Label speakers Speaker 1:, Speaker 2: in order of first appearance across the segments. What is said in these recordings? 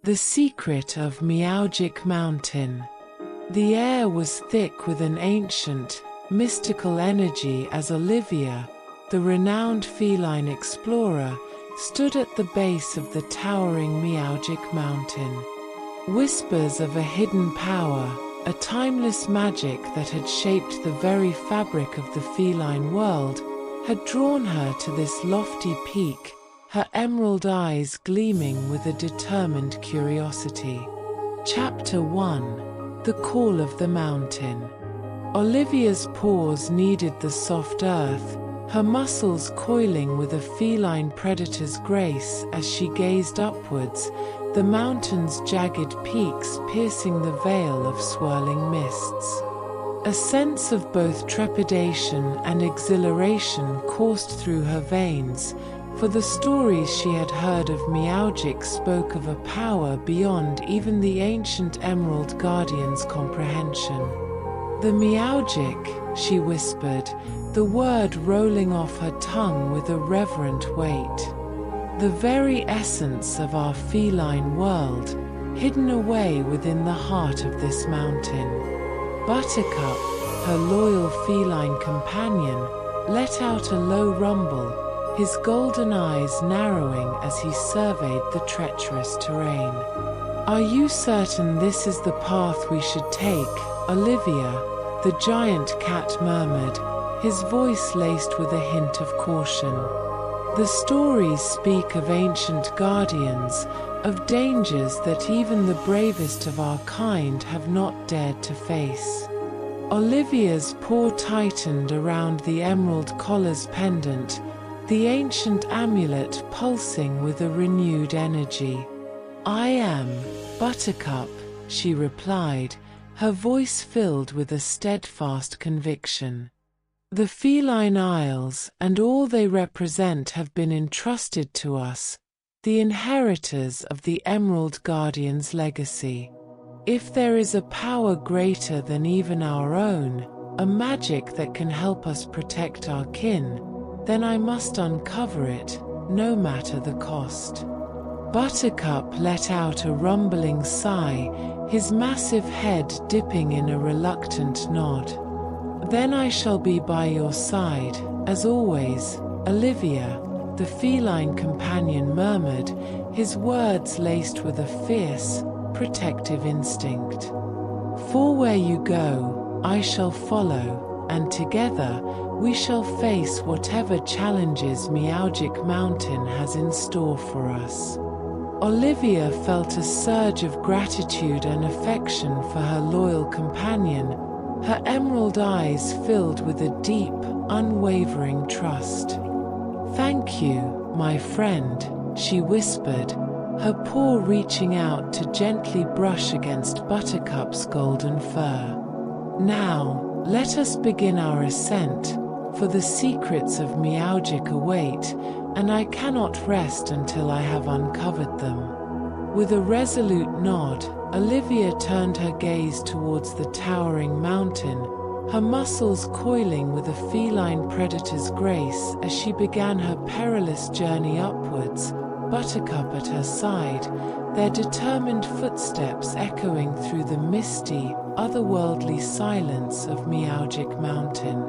Speaker 1: The Secret of Meowgic Mountain. The air was thick with an ancient, mystical energy as Olivia, the renowned feline explorer, stood at the base of the towering Meowgic Mountain. Whispers of a hidden power, a timeless magic that had shaped the very fabric of the feline world, had drawn her to this lofty peak, her emerald eyes gleaming with a determined curiosity. Chapter 1: The Call of the Mountain. Olivia's paws kneaded the soft earth, her muscles coiling with a feline predator's grace as she gazed upwards, the mountain's jagged peaks piercing the veil of swirling mists. A sense of both trepidation and exhilaration coursed through her veins, for the stories she had heard of Meowgic spoke of a power beyond even the ancient Emerald Guardian's comprehension. "The Meowgic," she whispered, the word rolling off her tongue with a reverent weight. "The very essence of our feline world, hidden away within the heart of this mountain." Buttercup, her loyal feline companion, let out a low rumble, his golden eyes narrowing as he surveyed the treacherous terrain. "Are you certain this is the path we should take, Olivia?" the giant cat murmured, his voice laced with a hint of caution. "The stories speak of ancient guardians, of dangers that even the bravest of our kind have not dared to face." Olivia's paw tightened around the emerald collar's pendant, the ancient amulet pulsing with a renewed energy. "I am Buttercup," she replied, her voice filled with a steadfast conviction. "The feline isles and all they represent have been entrusted to us, the inheritors of the Emerald Guardian's legacy. If there is a power greater than even our own, a magic that can help us protect our kin, then I must uncover it, no matter the cost." Buttercup let out a rumbling sigh, his massive head dipping in a reluctant nod. "Then I shall be by your side, as always, Olivia," the feline companion murmured, his words laced with a fierce, protective instinct. "For where you go, I shall follow, and together, we shall face whatever challenges Meowgic Mountain has in store for us." Olivia felt a surge of gratitude and affection for her loyal companion, her emerald eyes filled with a deep, unwavering trust. "Thank you, my friend," she whispered, her paw reaching out to gently brush against Buttercup's golden fur. "Now, let us begin our ascent, for the secrets of Meowgic await, and I cannot rest until I have uncovered them." With a resolute nod, Olivia turned her gaze towards the towering mountain, her muscles coiling with a feline predator's grace as she began her perilous journey upwards, Buttercup at her side, their determined footsteps echoing through the misty, otherworldly silence of Meowgic Mountain.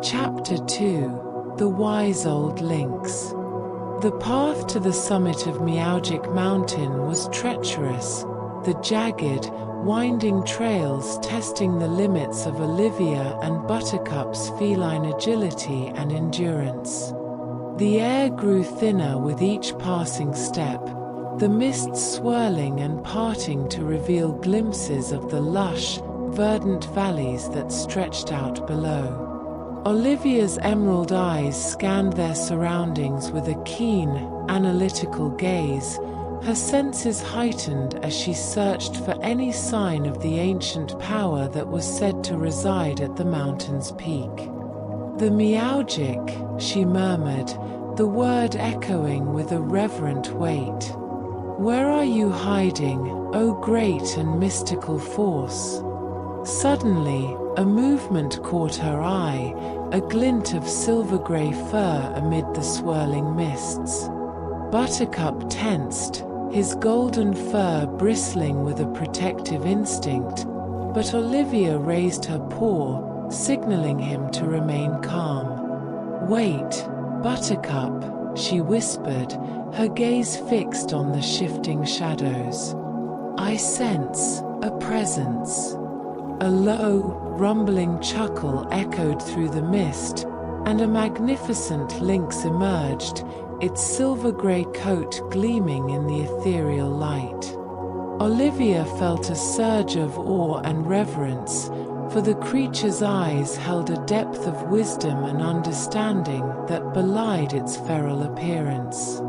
Speaker 1: Chapter 2: The Wise Old Lynx. The path to the summit of Meowgic Mountain was treacherous, the jagged, winding trails testing the limits of Olivia and Buttercup's feline agility and endurance. The air grew thinner with each passing step, the mists swirling and parting to reveal glimpses of the lush, verdant valleys that stretched out below. Olivia's emerald eyes scanned their surroundings with a keen, analytical gaze, her senses heightened as she searched for any sign of the ancient power that was said to reside at the mountain's peak. "The Meowgic," she murmured, the word echoing with a reverent weight. "Where are you hiding, O great and mystical force?" Suddenly, a movement caught her eye, a glint of silver-grey fur amid the swirling mists. Buttercup tensed, his golden fur bristling with a protective instinct, but Olivia raised her paw, signaling him to remain calm. "Wait, Buttercup," she whispered, her gaze fixed on the shifting shadows. "I sense a presence." A low, rumbling chuckle echoed through the mist, and a magnificent lynx emerged, its silver-gray coat gleaming in the ethereal light. Olivia felt a surge of awe and reverence, for the creature's eyes held a depth of wisdom and understanding that belied its feral appearance.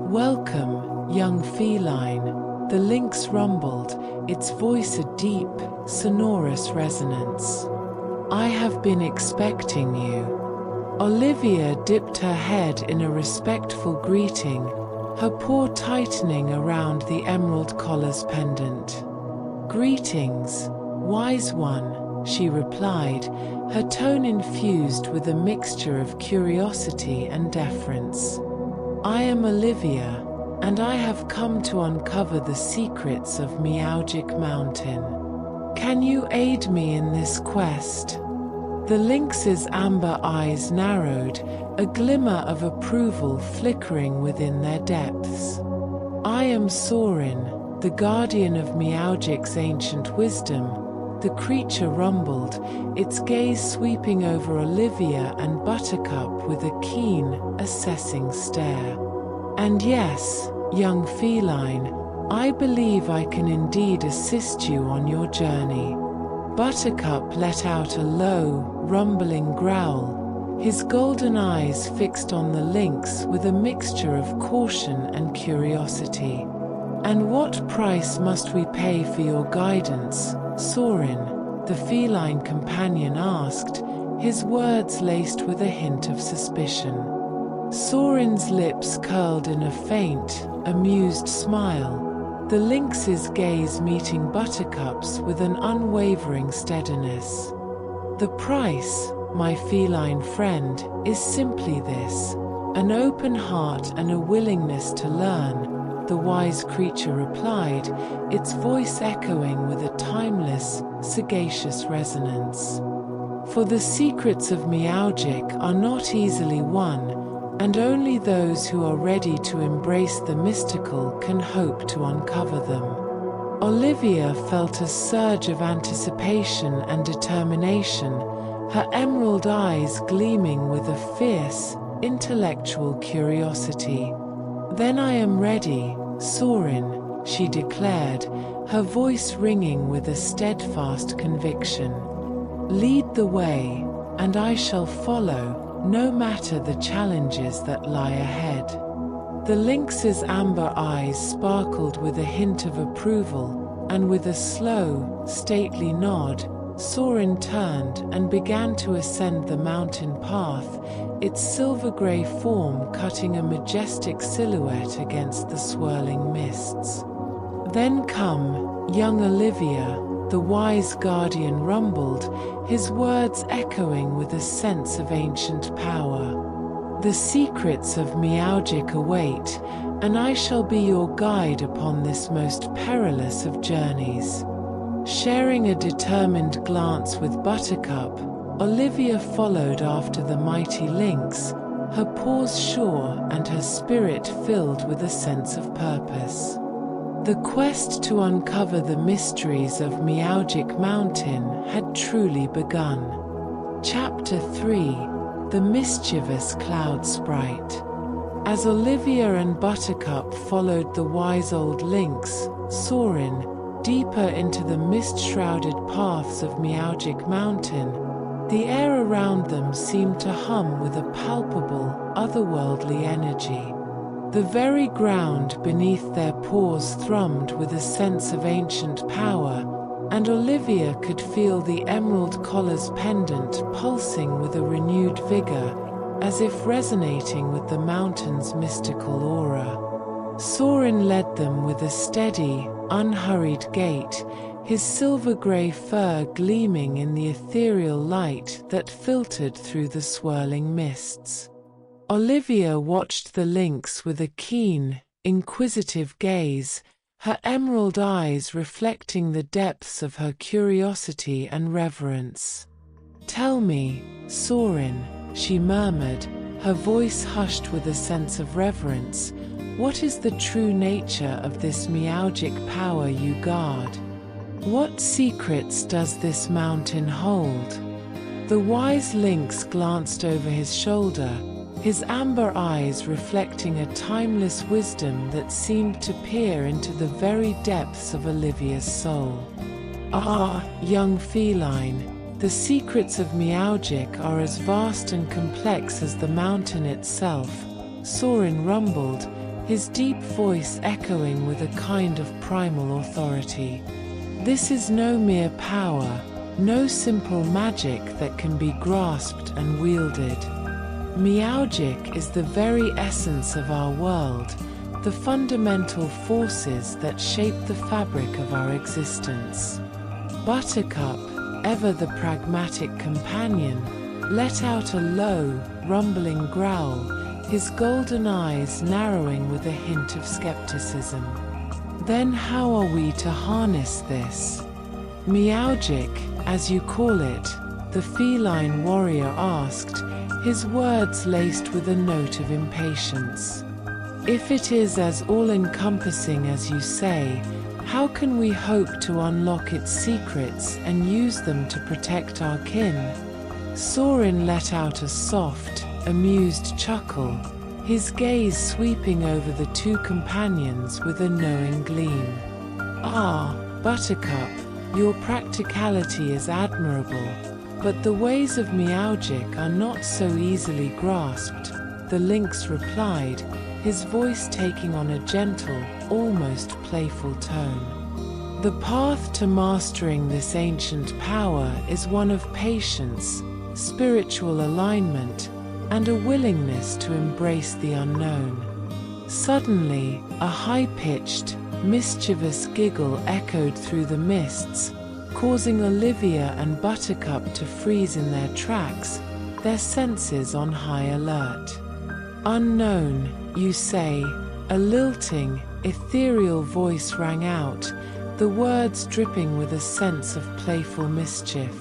Speaker 1: "Welcome, young feline," the lynx rumbled, its voice a deep, sonorous resonance. "I have been expecting you." Olivia dipped her head in a respectful greeting, her paw tightening around the emerald collar's pendant. "Greetings, wise one," she replied, her tone infused with a mixture of curiosity and deference. "I am Olivia, and I have come to uncover the secrets of Meowgic Mountain. Can you aid me in this quest?" The lynx's amber eyes narrowed, a glimmer of approval flickering within their depths. "I am Sorin, the guardian of Meowgic's ancient wisdom," the creature rumbled, its gaze sweeping over Olivia and Buttercup with a keen, assessing stare. "And yes, young feline, I believe I can indeed assist you on your journey." Buttercup let out a low, rumbling growl, his golden eyes fixed on the lynx with a mixture of caution and curiosity. "And what price must we pay for your guidance, Sorin?" the feline companion asked, his words laced with a hint of suspicion. Sorin's lips curled in a faint, amused smile, the lynx's gaze meeting Buttercup's with an unwavering steadiness. "The price, my feline friend, is simply this: an open heart and a willingness to learn," the wise creature replied, its voice echoing with a timeless, sagacious resonance. "For the secrets of Meowgic are not easily won, and only those who are ready to embrace the mystical can hope to uncover them." Olivia felt a surge of anticipation and determination, her emerald eyes gleaming with a fierce, intellectual curiosity. "Then I am ready, Sorin," she declared, her voice ringing with a steadfast conviction. "Lead the way, and I shall follow, no matter the challenges that lie ahead." The lynx's amber eyes sparkled with a hint of approval, and with a slow, stately nod, Sorin turned and began to ascend the mountain path, its silver-gray form cutting a majestic silhouette against the swirling mists. "Then come, young Olivia," the wise guardian rumbled, his words echoing with a sense of ancient power. "The secrets of Meowgic await, and I shall be your guide upon this most perilous of journeys." Sharing a determined glance with Buttercup, Olivia followed after the mighty lynx, her paws sure and her spirit filled with a sense of purpose. The quest to uncover the mysteries of Meowgic Mountain had truly begun. Chapter 3: The Mischievous Cloud Sprite. As Olivia and Buttercup followed the wise old lynx, Sorin, deeper into the mist-shrouded paths of Meowgic Mountain, the air around them seemed to hum with a palpable, otherworldly energy. The very ground beneath their paws thrummed with a sense of ancient power, and Olivia could feel the emerald collar's pendant pulsing with a renewed vigor, as if resonating with the mountain's mystical aura. Sorin led them with a steady, unhurried gait, his silver-gray fur gleaming in the ethereal light that filtered through the swirling mists. Olivia watched the lynx with a keen, inquisitive gaze, her emerald eyes reflecting the depths of her curiosity and reverence. "Tell me, Sorin," she murmured, her voice hushed with a sense of reverence, "what is the true nature of this meowgic power you guard? What secrets does this mountain hold?" The wise Lynx glanced over his shoulder, his amber eyes reflecting a timeless wisdom that seemed to peer into the very depths of Olivia's soul. "Ah, young feline, the secrets of meowgic are as vast and complex as the mountain itself," Sorin rumbled, his deep voice echoing with a kind of primal authority. "This is no mere power, no simple magic that can be grasped and wielded. Meowgic is the very essence of our world, the fundamental forces that shape the fabric of our existence." Buttercup, ever the pragmatic companion, let out a low, rumbling growl, his golden eyes narrowing with a hint of skepticism. "Then how are we to harness this meowgic, as you call it?" the feline warrior asked, his words laced with a note of impatience. "If it is as all-encompassing as you say, how can we hope to unlock its secrets and use them to protect our kin?" Sorin let out a soft, amused chuckle, his gaze sweeping over the two companions with a knowing gleam. "Ah, Buttercup, your practicality is admirable, but the ways of meowgic are not so easily grasped," the Lynx replied, his voice taking on a gentle, almost playful tone. "The path to mastering this ancient power is one of patience, spiritual alignment, and a willingness to embrace the unknown." Suddenly, a high-pitched, mischievous giggle echoed through the mists, causing Olivia and Buttercup to freeze in their tracks, their senses on high alert. "Unknown, you say?" A lilting, ethereal voice rang out, the words dripping with a sense of playful mischief.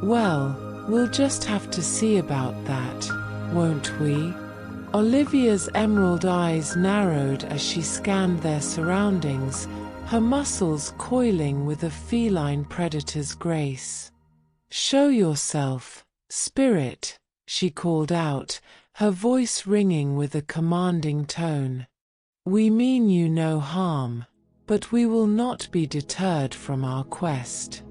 Speaker 1: "Well, we'll just have to see about that, won't we?" Olivia's emerald eyes narrowed as she scanned their surroundings, her muscles coiling with a feline predator's grace. "Show yourself, spirit," she called out, her voice ringing with a commanding tone. "We mean you no harm, but we will not be deterred from our quest."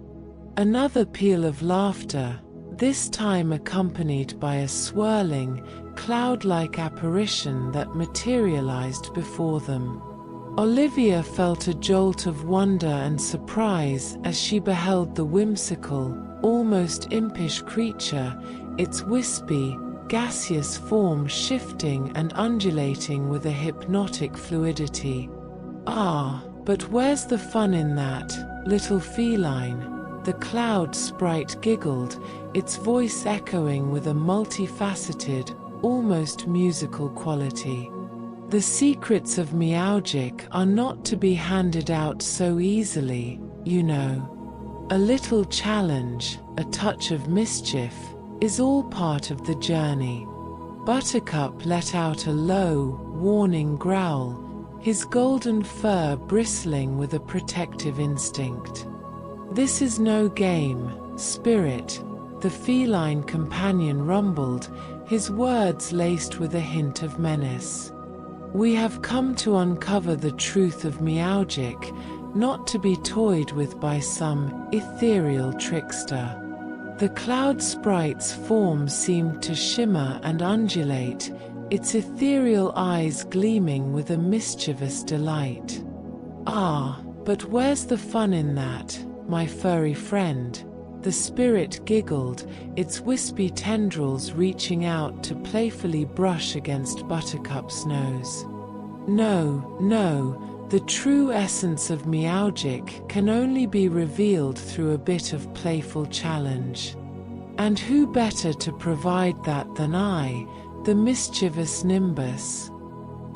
Speaker 1: Another peal of laughter, this time accompanied by a swirling, cloud-like apparition that materialized before them. Olivia felt a jolt of wonder and surprise as she beheld the whimsical, almost impish creature, its wispy, gaseous form shifting and undulating with a hypnotic fluidity. "Ah, but where's the fun in that, little feline?" the cloud sprite giggled, its voice echoing with a multifaceted, almost musical quality. "The secrets of meowgic are not to be handed out so easily, you know. A little challenge, a touch of mischief, is all part of the journey." Buttercup let out a low, warning growl, his golden fur bristling with a protective instinct. "This is no game, spirit," the feline companion rumbled, his words laced with a hint of menace. "We have come to uncover the truth of meowgic, not to be toyed with by some ethereal trickster." The cloud sprite's form seemed to shimmer and undulate, its ethereal eyes gleaming with a mischievous delight. "Ah, but where's the fun in that, my furry friend?" the spirit giggled, its wispy tendrils reaching out to playfully brush against Buttercup's nose. "No, no, the true essence of meowgic can only be revealed through a bit of playful challenge. And who better to provide that than I, the mischievous Nimbus?"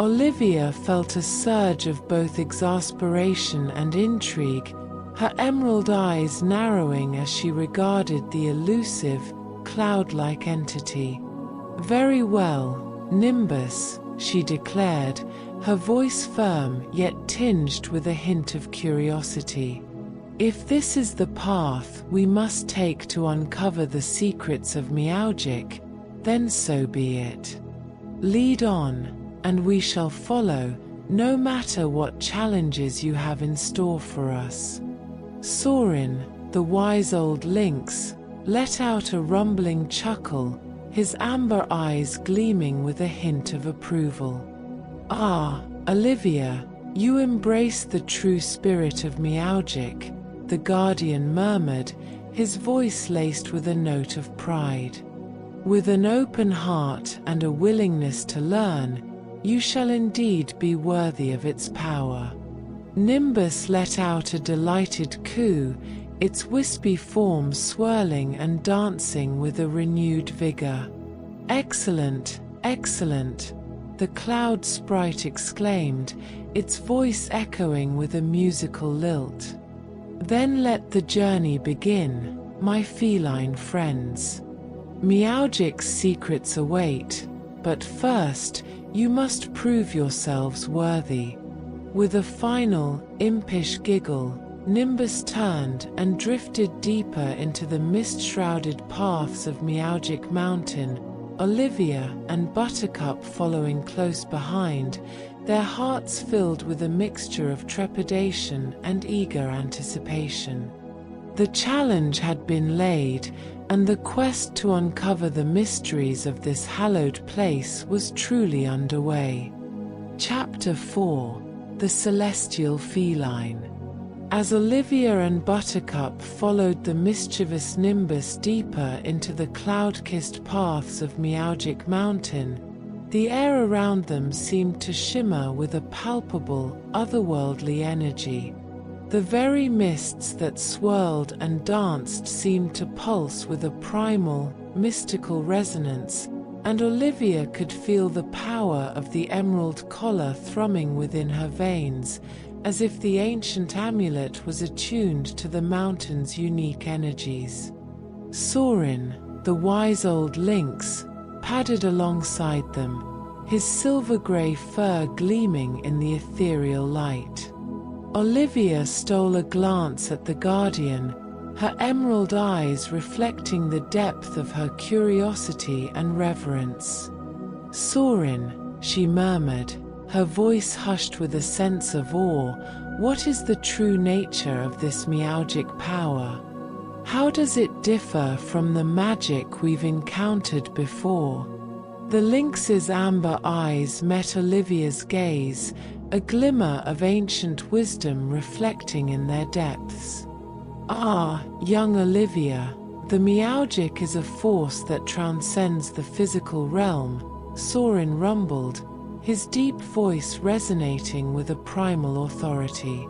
Speaker 1: Olivia felt a surge of both exasperation and intrigue, her emerald eyes narrowing as she regarded the elusive, cloud-like entity. "Very well, Nimbus," she declared, her voice firm yet tinged with a hint of curiosity. "If this is the path we must take to uncover the secrets of Meowgic, then so be it. Lead on, and we shall follow, no matter what challenges you have in store for us." Sorin, the wise old lynx, let out a rumbling chuckle, his amber eyes gleaming with a hint of approval. "Ah, Olivia, you embrace the true spirit of Meowgic," the guardian murmured, his voice laced with a note of pride. "With an open heart and a willingness to learn, you shall indeed be worthy of its power." Nimbus let out a delighted coo, its wispy form swirling and dancing with a renewed vigor. "Excellent, excellent," the cloud sprite exclaimed, its voice echoing with a musical lilt. "Then let the journey begin, my feline friends. Meowgic's secrets await, but first, you must prove yourselves worthy." With a final, impish giggle, Nimbus turned and drifted deeper into the mist-shrouded paths of Meowgic Mountain, Olivia and Buttercup following close behind, their hearts filled with a mixture of trepidation and eager anticipation. The challenge had been laid, and the quest to uncover the mysteries of this hallowed place was truly underway. Chapter 4: The Celestial Feline. As Olivia and Buttercup followed the mischievous Nimbus deeper into the cloud-kissed paths of Meowgic Mountain, the air around them seemed to shimmer with a palpable, otherworldly energy. The very mists that swirled and danced seemed to pulse with a primal, mystical resonance, and Olivia could feel the power of the emerald collar thrumming within her veins, as if the ancient amulet was attuned to the mountain's unique energies. Sorin, the wise old lynx, padded alongside them, his silver-gray fur gleaming in the ethereal light. Olivia stole a glance at the guardian, her emerald eyes reflecting the depth of her curiosity and reverence. "Sorin," she murmured, her voice hushed with a sense of awe, "what is the true nature of this Meowgic power? How does it differ from the magic we've encountered before?" The lynx's amber eyes met Olivia's gaze, a glimmer of ancient wisdom reflecting in their depths. "Ah, young Olivia, the Meowgic is a force that transcends the physical realm," Sorin rumbled, his deep voice resonating with a primal authority.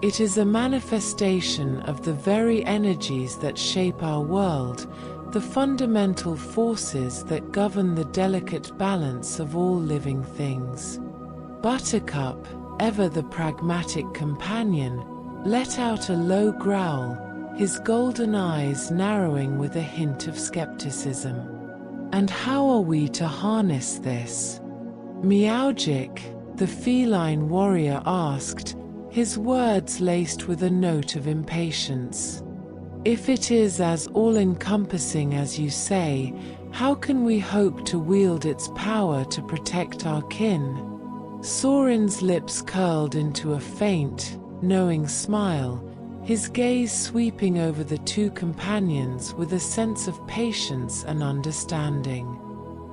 Speaker 1: "It is a manifestation of the very energies that shape our world, the fundamental forces that govern the delicate balance of all living things." Buttercup, ever the pragmatic companion, let out a low growl, his golden eyes narrowing with a hint of skepticism. "And how are we to harness this?" "Meowgic," the feline warrior asked, his words laced with a note of impatience. "If it is as all-encompassing as you say, how can we hope to wield its power to protect our kin?" Sorin's lips curled into a faint, knowing smile, his gaze sweeping over the two companions with a sense of patience and understanding.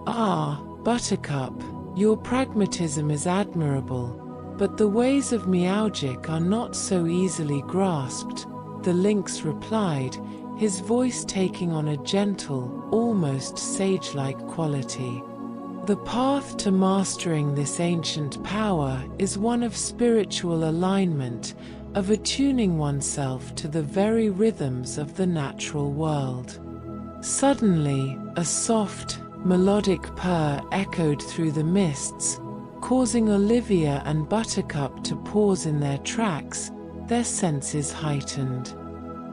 Speaker 1: "Ah, Buttercup, your pragmatism is admirable, but the ways of Meowgic are not so easily grasped," the lynx replied, his voice taking on a gentle, almost sage-like quality. "The path to mastering this ancient power is one of spiritual alignment, of attuning oneself to the very rhythms of the natural world." Suddenly, a soft, melodic purr echoed through the mists, causing Olivia and Buttercup to pause in their tracks, their senses heightened.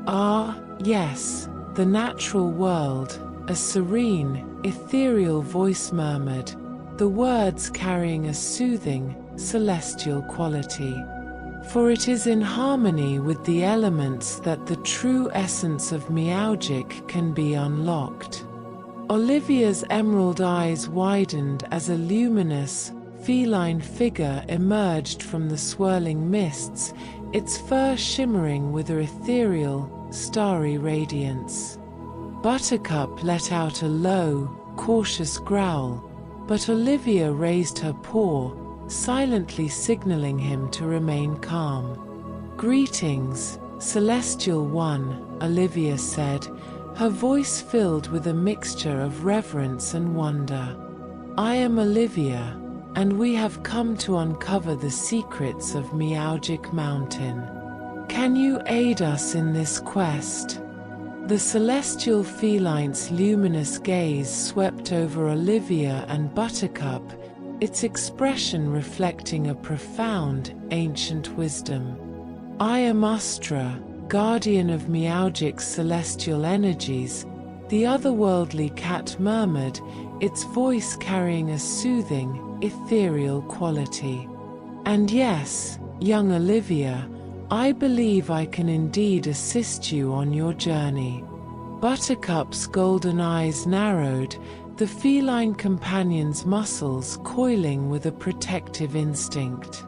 Speaker 1: "Ah, yes, the natural world," a serene, ethereal voice murmured, the words carrying a soothing, celestial quality. "For it is in harmony with the elements that the true essence of Meowgic can be unlocked." Olivia's emerald eyes widened as a luminous, feline figure emerged from the swirling mists, its fur shimmering with an ethereal, starry radiance. Buttercup let out a low, cautious growl, but Olivia raised her paw, silently signaling him to remain calm. "Greetings, Celestial One," Olivia said, her voice filled with a mixture of reverence and wonder. "I am Olivia, and we have come to uncover the secrets of Meowgic Mountain. Can you aid us in this quest?" The celestial feline's luminous gaze swept over Olivia and Buttercup, its expression reflecting a profound, ancient wisdom. "I am Ustra, guardian of Meowgic's celestial energies," the otherworldly cat murmured, its voice carrying a soothing, ethereal quality. "And yes, young Olivia, I believe I can indeed assist you on your journey." Buttercup's golden eyes narrowed, the feline companion's muscles coiling with a protective instinct.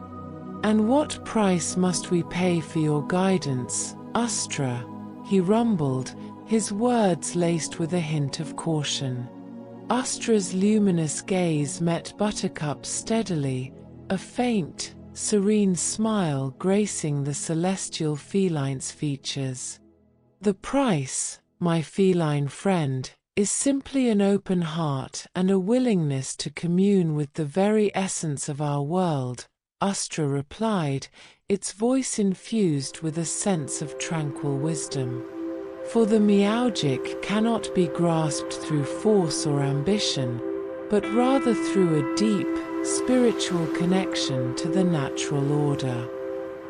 Speaker 1: "And what price must we pay for your guidance, Ustra?" he rumbled, his words laced with a hint of caution. Ustra's luminous gaze met Buttercup's steadily, a faint, serene smile gracing the celestial feline's features. "The price, my feline friend, is simply an open heart and a willingness to commune with the very essence of our world," Ustra replied, its voice infused with a sense of tranquil wisdom. "For the Meowgic cannot be grasped through force or ambition, but rather through a deep, spiritual connection to the natural order."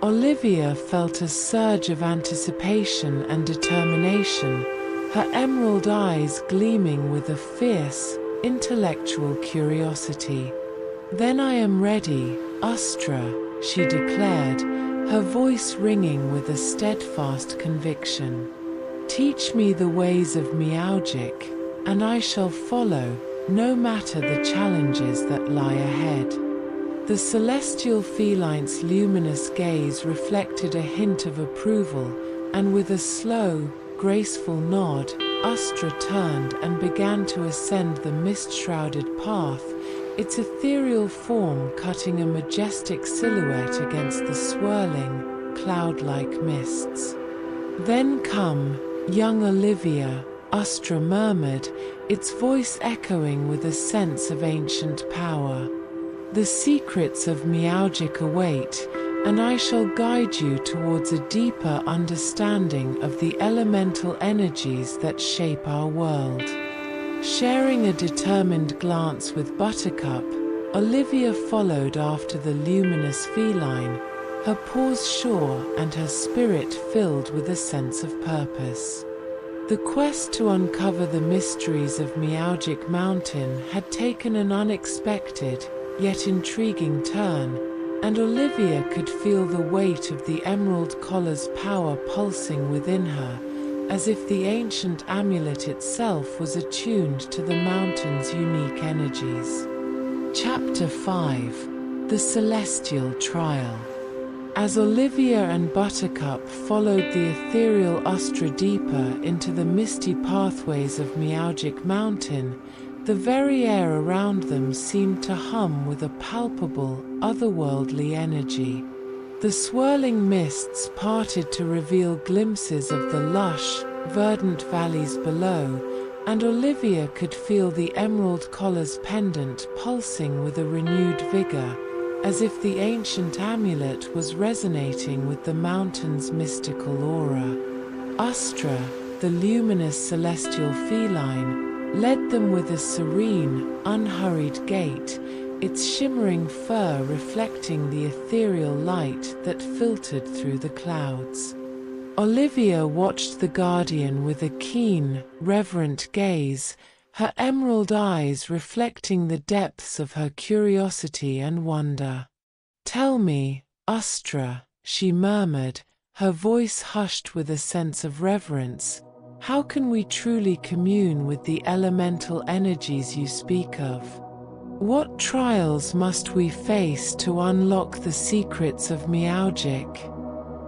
Speaker 1: Olivia felt a surge of anticipation and determination, her emerald eyes gleaming with a fierce, intellectual curiosity. "Then I am ready, Ustra," she declared, her voice ringing with a steadfast conviction. "Teach me the ways of Meowgic, and I shall follow, no matter the challenges that lie ahead." The celestial feline's luminous gaze reflected a hint of approval, and with a slow, graceful nod, Ustra turned and began to ascend the mist-shrouded path, its ethereal form cutting a majestic silhouette against the swirling, cloud-like mists. "Then come, young Olivia," Ustra murmured, its voice echoing with a sense of ancient power. "The secrets of Meowgic await, and I shall guide you towards a deeper understanding of the elemental energies that shape our world." Sharing a determined glance with Buttercup, Olivia followed after the luminous feline, her paws sure and her spirit filled with a sense of purpose. The quest to uncover the mysteries of Meowgic Mountain had taken an unexpected, yet intriguing turn, and Olivia could feel the weight of the emerald collar's power pulsing within her, as if the ancient amulet itself was attuned to the mountain's unique energies. Chapter 5: The Celestial Trial. As Olivia and Buttercup followed the ethereal Ustra deeper into the misty pathways of Meowgic Mountain, the very air around them seemed to hum with a palpable, otherworldly energy. The swirling mists parted to reveal glimpses of the lush, verdant valleys below, and Olivia could feel the emerald collar's pendant pulsing with a renewed vigor, as if the ancient amulet was resonating with the mountain's mystical aura. Ustra, the luminous celestial feline, led them with a serene, unhurried gait, its shimmering fur reflecting the ethereal light that filtered through the clouds. Olivia watched the guardian with a keen, reverent gaze, her emerald eyes reflecting the depths of her curiosity and wonder. "Tell me, Astra," she murmured, her voice hushed with a sense of reverence, "how can we truly commune with the elemental energies you speak of? What trials must we face to unlock the secrets of Meowgic?"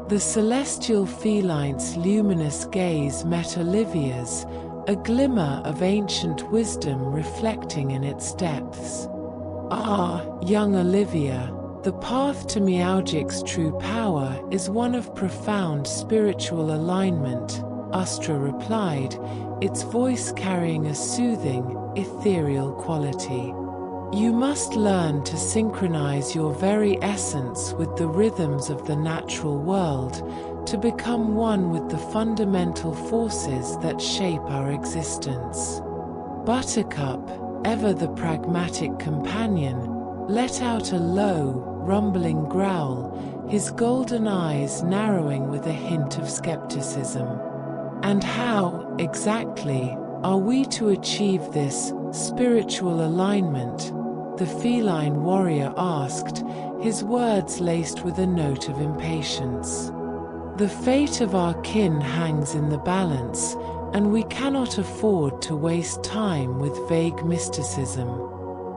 Speaker 1: The celestial feline's luminous gaze met Olivia's, a glimmer of ancient wisdom reflecting in its depths. "Ah, young Olivia, the path to Meowgic's true power is one of profound spiritual alignment," Astra replied, its voice carrying a soothing, ethereal quality. "You must learn to synchronize your very essence with the rhythms of the natural world, to become one with the fundamental forces that shape our existence." Buttercup, ever the pragmatic companion, let out a low, rumbling growl, his golden eyes narrowing with a hint of skepticism. "And how, exactly, are we to achieve this spiritual alignment?" the feline warrior asked, his words laced with a note of impatience. "The fate of our kin hangs in the balance, and we cannot afford to waste time with vague mysticism."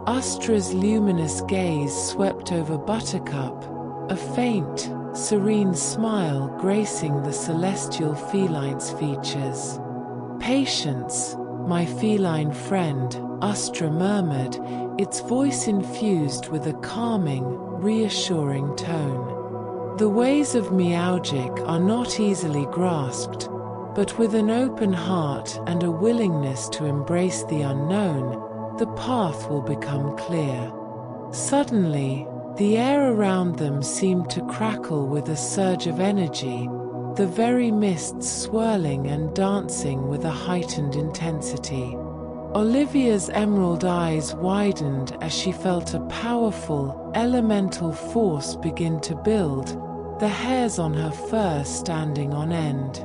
Speaker 1: Astra's luminous gaze swept over Buttercup, a faint, serene smile gracing the celestial feline's features. "Patience, my feline friend," Astra murmured, its voice infused with a calming, reassuring tone. "The ways of Meowgic are not easily grasped, but with an open heart and a willingness to embrace the unknown, the path will become clear." Suddenly, the air around them seemed to crackle with a surge of energy, the very mists swirling and dancing with a heightened intensity. Olivia's emerald eyes widened as she felt a powerful, elemental force begin to build, the hairs on her fur standing on end.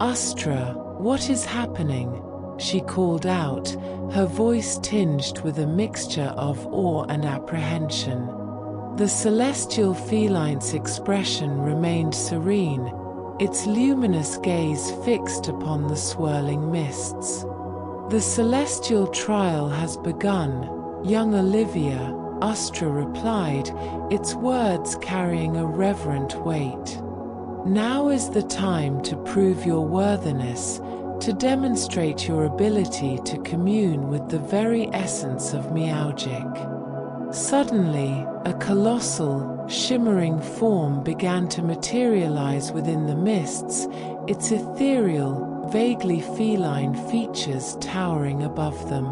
Speaker 1: "Astra, what is happening?" she called out, her voice tinged with a mixture of awe and apprehension. The celestial feline's expression remained serene, its luminous gaze fixed upon the swirling mists. "The celestial trial has begun, young Olivia," Astra replied, its words carrying a reverent weight. "Now is the time to prove your worthiness, to demonstrate your ability to commune with the very essence of Meowgic." Suddenly, a colossal, shimmering form began to materialize within the mists, its ethereal, vaguely feline features towering above them.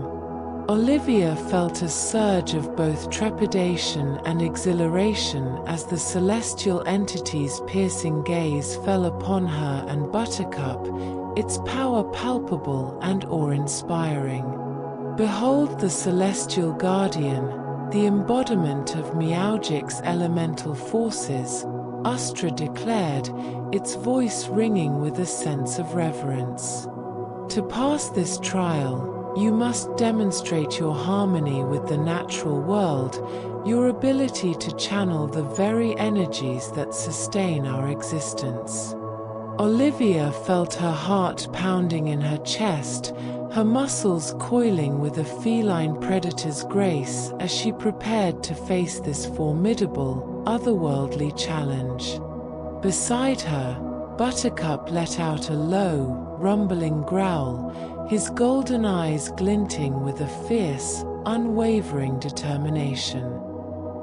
Speaker 1: Olivia felt a surge of both trepidation and exhilaration as the celestial entity's piercing gaze fell upon her and Buttercup, its power palpable and awe-inspiring. "Behold the celestial guardian, the embodiment of Meowgic's elemental forces," Astra declared, its voice ringing with a sense of reverence. "To pass this trial, you must demonstrate your harmony with the natural world, your ability to channel the very energies that sustain our existence." Olivia felt her heart pounding in her chest, her muscles coiling with a feline predator's grace as she prepared to face this formidable, otherworldly challenge. Beside her, Buttercup let out a low, rumbling growl, his golden eyes glinting with a fierce, unwavering determination.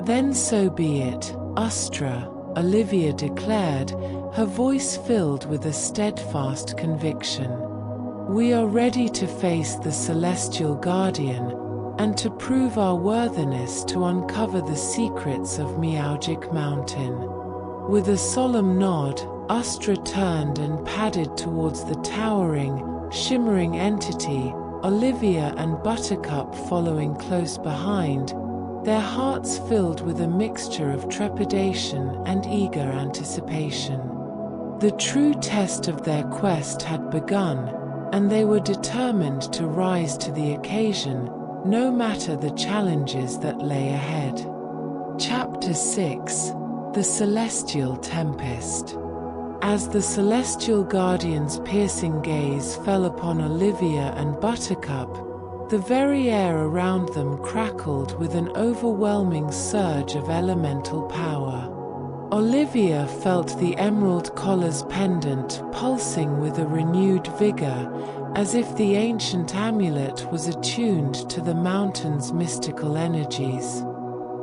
Speaker 1: "Then so be it, Astra," Olivia declared, her voice filled with a steadfast conviction. "We are ready to face the celestial guardian, and to prove our worthiness to uncover the secrets of Meowgic Mountain." With a solemn nod, Astra turned and padded towards the towering, shimmering entity, Olivia and Buttercup following close behind, their hearts filled with a mixture of trepidation and eager anticipation. The true test of their quest had begun, and they were determined to rise to the occasion, no matter the challenges that lay ahead. Chapter 6: The Celestial Tempest. As the celestial guardian's piercing gaze fell upon Olivia and Buttercup, the very air around them crackled with an overwhelming surge of elemental power. Olivia felt the emerald collar's pendant pulsing with a renewed vigor, as if the ancient amulet was attuned to the mountain's mystical energies.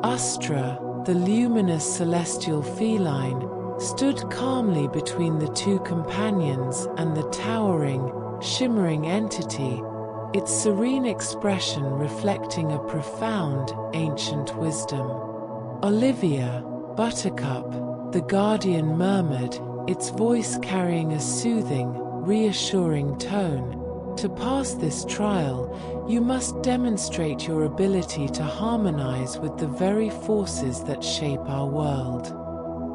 Speaker 1: Astra, the luminous celestial feline, stood calmly between the two companions and the towering, shimmering entity, its serene expression reflecting a profound, ancient wisdom. "Olivia, Buttercup," the guardian murmured, its voice carrying a soothing, reassuring tone, "to pass this trial, you must demonstrate your ability to harmonize with the very forces that shape our world.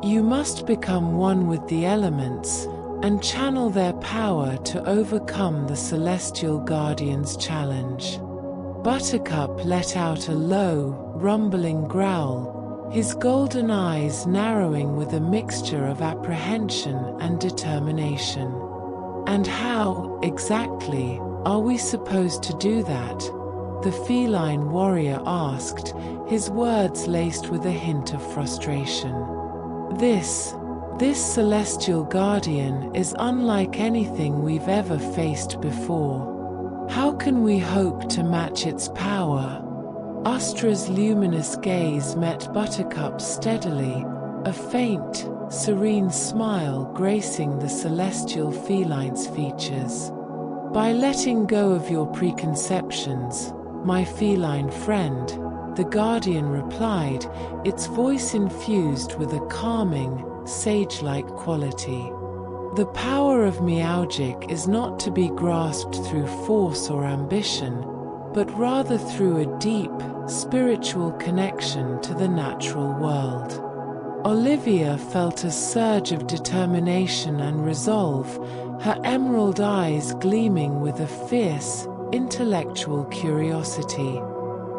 Speaker 1: You must become one with the elements and channel their power to overcome the celestial guardian's challenge." Buttercup let out a low, rumbling growl, his golden eyes narrowing with a mixture of apprehension and determination. "And how, exactly, are we supposed to do that?" the feline warrior asked, his words laced with a hint of frustration. This celestial guardian is unlike anything we've ever faced before. How can we hope to match its power?" Astra's luminous gaze met Buttercup's steadily, a faint, serene smile gracing the celestial feline's features. "By letting go of your preconceptions, my feline friend," the guardian replied, its voice infused with a calming, sage-like quality. "The power of Meowgic is not to be grasped through force or ambition, but rather through a deep, spiritual connection to the natural world." Olivia felt a surge of determination and resolve, her emerald eyes gleaming with a fierce, intellectual curiosity.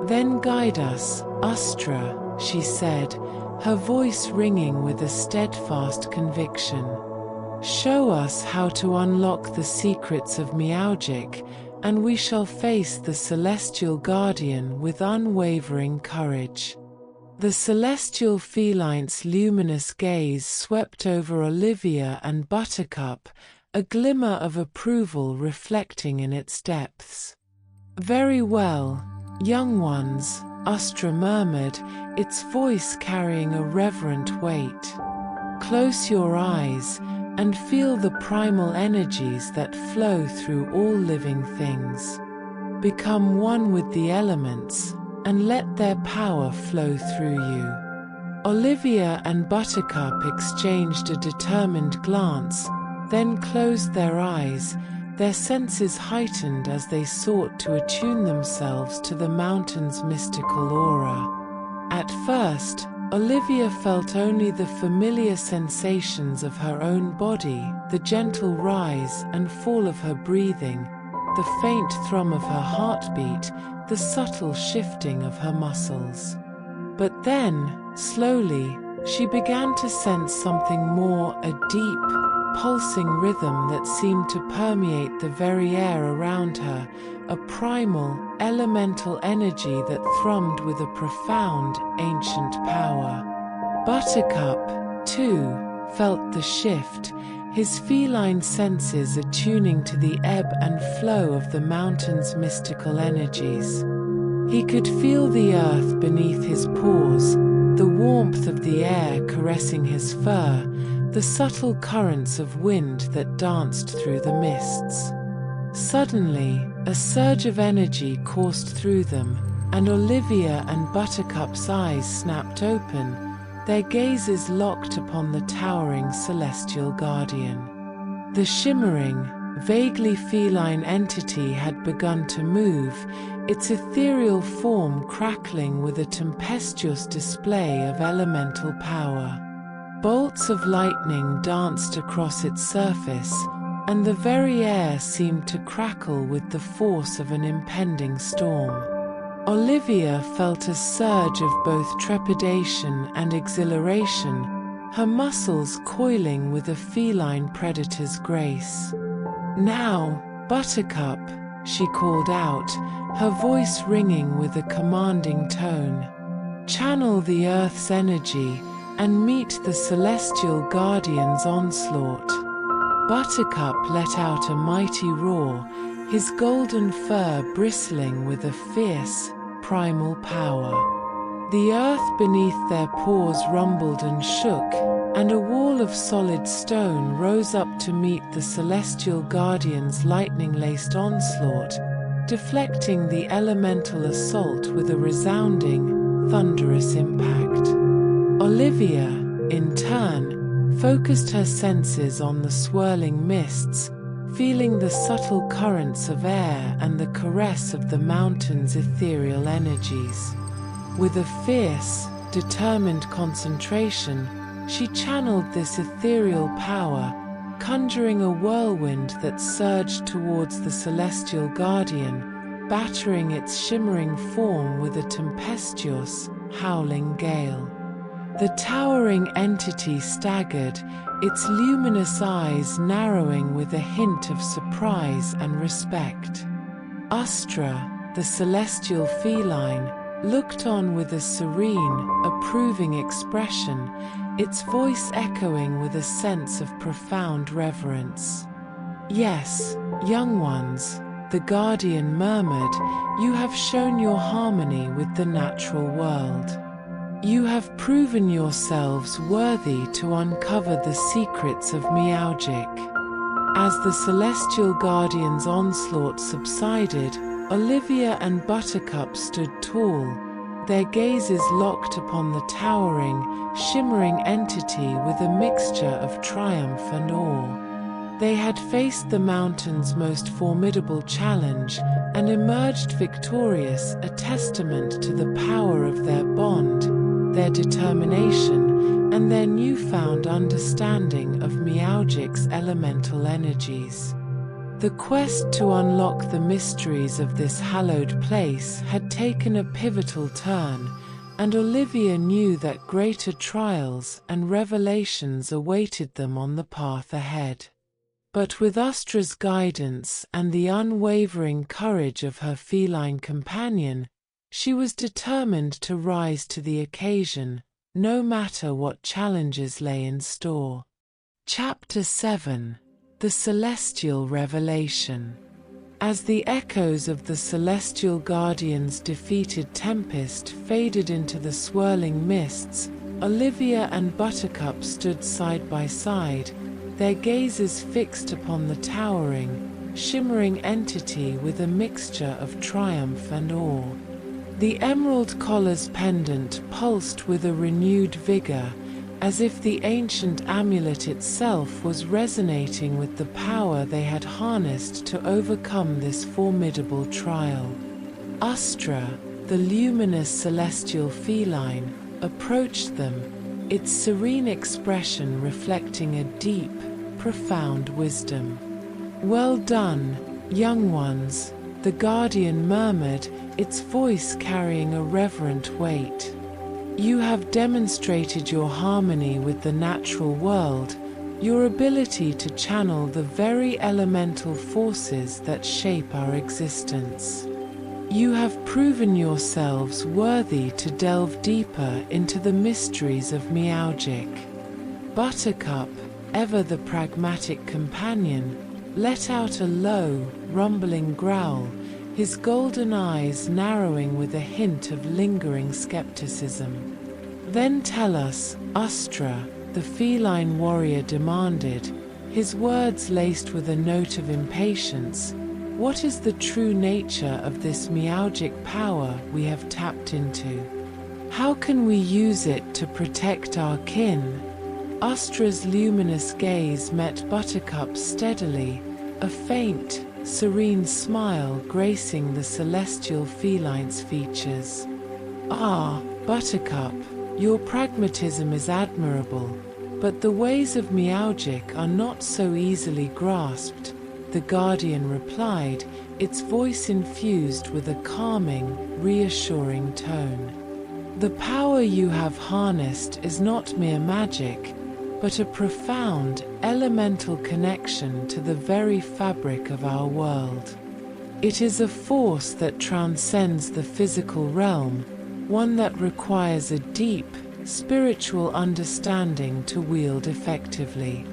Speaker 1: "Then guide us, Astra," she said, her voice ringing with a steadfast conviction. "Show us how to unlock the secrets of Meowgic, and we shall face the celestial guardian with unwavering courage." The celestial feline's luminous gaze swept over Olivia and Buttercup, a glimmer of approval reflecting in its depths. "Very well, young ones," Astra murmured, its voice carrying a reverent weight. "Close your eyes and feel the primal energies that flow through all living things. Become one with the elements, and let their power flow through you." Olivia and Buttercup exchanged a determined glance, then closed their eyes, their senses heightened as they sought to attune themselves to the mountain's mystical aura. At first, Olivia felt only the familiar sensations of her own body, the gentle rise and fall of her breathing, the faint thrum of her heartbeat, the subtle shifting of her muscles. But then, slowly, she began to sense something more, a deep, pulsing rhythm that seemed to permeate the very air around her, a primal, elemental energy that thrummed with a profound, ancient power. Buttercup, too, felt the shift, his feline senses attuning to the ebb and flow of the mountain's mystical energies. He could feel the earth beneath his paws, the warmth of the air caressing his fur, the subtle currents of wind that danced through the mists. Suddenly, a surge of energy coursed through them, and Olivia and Buttercup's eyes snapped open, their gazes locked upon the towering celestial guardian. The shimmering, vaguely feline entity had begun to move, its ethereal form crackling with a tempestuous display of elemental power. Bolts of lightning danced across its surface, and the very air seemed to crackle with the force of an impending storm. Olivia felt a surge of both trepidation and exhilaration, her muscles coiling with a feline predator's grace. "Now, Buttercup," she called out, her voice ringing with a commanding tone. "Channel the Earth's energy and meet the celestial guardian's onslaught." Buttercup let out a mighty roar, his golden fur bristling with a fierce, primal power. The earth beneath their paws rumbled and shook, and a wall of solid stone rose up to meet the celestial guardian's lightning-laced onslaught, deflecting the elemental assault with a resounding, thunderous impact. Olivia, in turn, focused her senses on the swirling mists, feeling the subtle currents of air and the caress of the mountain's ethereal energies. With a fierce, determined concentration, she channeled this ethereal power, conjuring a whirlwind that surged towards the celestial guardian, battering its shimmering form with a tempestuous, howling gale. The towering entity staggered, its luminous eyes narrowing with a hint of surprise and respect. Astra, the celestial feline, looked on with a serene, approving expression, its voice echoing with a sense of profound reverence. "Yes, young ones," the guardian murmured, "you have shown your harmony with the natural world. You have proven yourselves worthy to uncover the secrets of Meowgic." As the celestial guardian's onslaught subsided, Olivia and Buttercup stood tall, their gazes locked upon the towering, shimmering entity with a mixture of triumph and awe. They had faced the mountain's most formidable challenge and emerged victorious, a testament to the power of their bond, their determination, and their newfound understanding of Meowgic's elemental energies. The quest to unlock the mysteries of this hallowed place had taken a pivotal turn, and Olivia knew that greater trials and revelations awaited them on the path ahead. But with Astra's guidance and the unwavering courage of her feline companion, she was determined to rise to the occasion, no matter what challenges lay in store. Chapter 7: The Celestial Revelation. As the echoes of the celestial guardian's defeated Tempest faded into the swirling mists, Olivia and Buttercup stood side by side, their gazes fixed upon the towering, shimmering entity with a mixture of triumph and awe. The emerald collar's pendant pulsed with a renewed vigor, as if the ancient amulet itself was resonating with the power they had harnessed to overcome this formidable trial. Astra, the luminous celestial feline, approached them, its serene expression reflecting a deep, profound wisdom. "Well done, young ones," the guardian murmured, its voice carrying a reverent weight. "You have demonstrated your harmony with the natural world, your ability to channel the very elemental forces that shape our existence. You have proven yourselves worthy to delve deeper into the mysteries of Meowgic." Buttercup, ever the pragmatic companion, let out a low, rumbling growl, his golden eyes narrowing with a hint of lingering skepticism. "Then tell us, Astra," the feline warrior demanded, his words laced with a note of impatience, "what is the true nature of this Meowgic power we have tapped into? How can we use it to protect our kin?" Astra's luminous gaze met Buttercup's steadily, a faint, serene smile gracing the celestial feline's features. "Ah, Buttercup, your pragmatism is admirable, but the ways of Meowgic are not so easily grasped," the guardian replied, its voice infused with a calming, reassuring tone. "The power you have harnessed is not mere magic, but a profound, elemental connection to the very fabric of our world. It is a force that transcends the physical realm, one that requires a deep, spiritual understanding to wield effectively."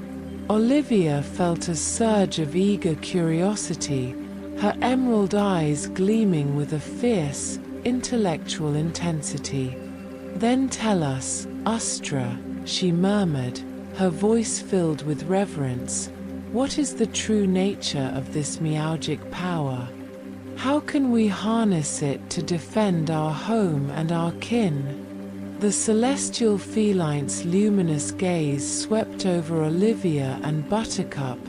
Speaker 1: Olivia felt a surge of eager curiosity, her emerald eyes gleaming with a fierce, intellectual intensity. "Then tell us, Ustra," she murmured, her voice filled with reverence, "what is the true nature of this Meowgic power? How can we harness it to defend our home and our kin?" The celestial feline's luminous gaze swept over Olivia and Buttercup,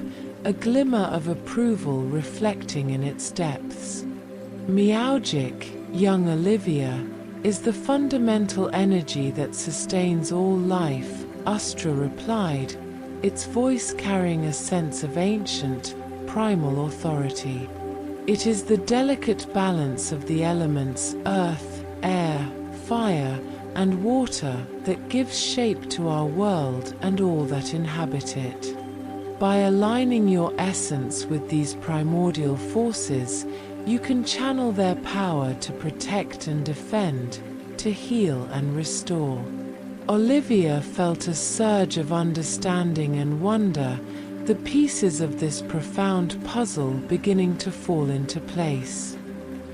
Speaker 1: a glimmer of approval reflecting in its depths. "Meowgic, young Olivia, is the fundamental energy that sustains all life," Ustra replied, its voice carrying a sense of ancient, primal authority. "It is the delicate balance of the elements earth, air, fire, and water that gives shape to our world and all that inhabit it. By aligning your essence with these primordial forces, you can channel their power to protect and defend, to heal and restore." Olivia felt a surge of understanding and wonder, the pieces of this profound puzzle beginning to fall into place.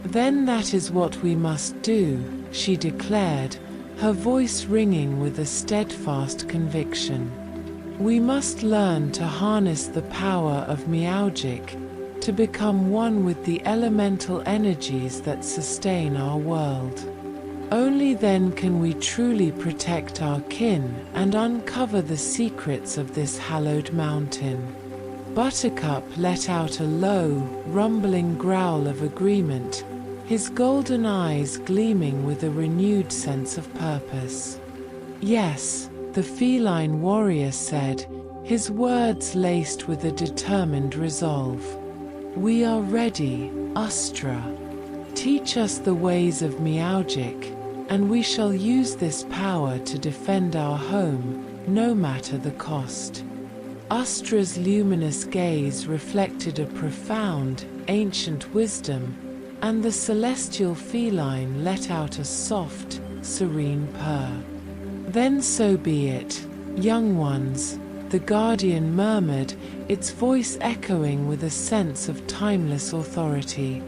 Speaker 1: "Then that is what we must do," she declared, her voice ringing with a steadfast conviction. "We must learn to harness the power of Meowgic, to become one with the elemental energies that sustain our world. Only then can we truly protect our kin and uncover the secrets of this hallowed mountain." Buttercup let out a low, rumbling growl of agreement, his golden eyes gleaming with a renewed sense of purpose. "Yes," the feline warrior said, his words laced with a determined resolve. "We are ready, Ustra. Teach us the ways of Meowgic, and we shall use this power to defend our home, no matter the cost." Ustra's luminous gaze reflected a profound, ancient wisdom, and the celestial feline let out a soft, serene purr. "Then so be it, young ones," the guardian murmured, its voice echoing with a sense of timeless authority.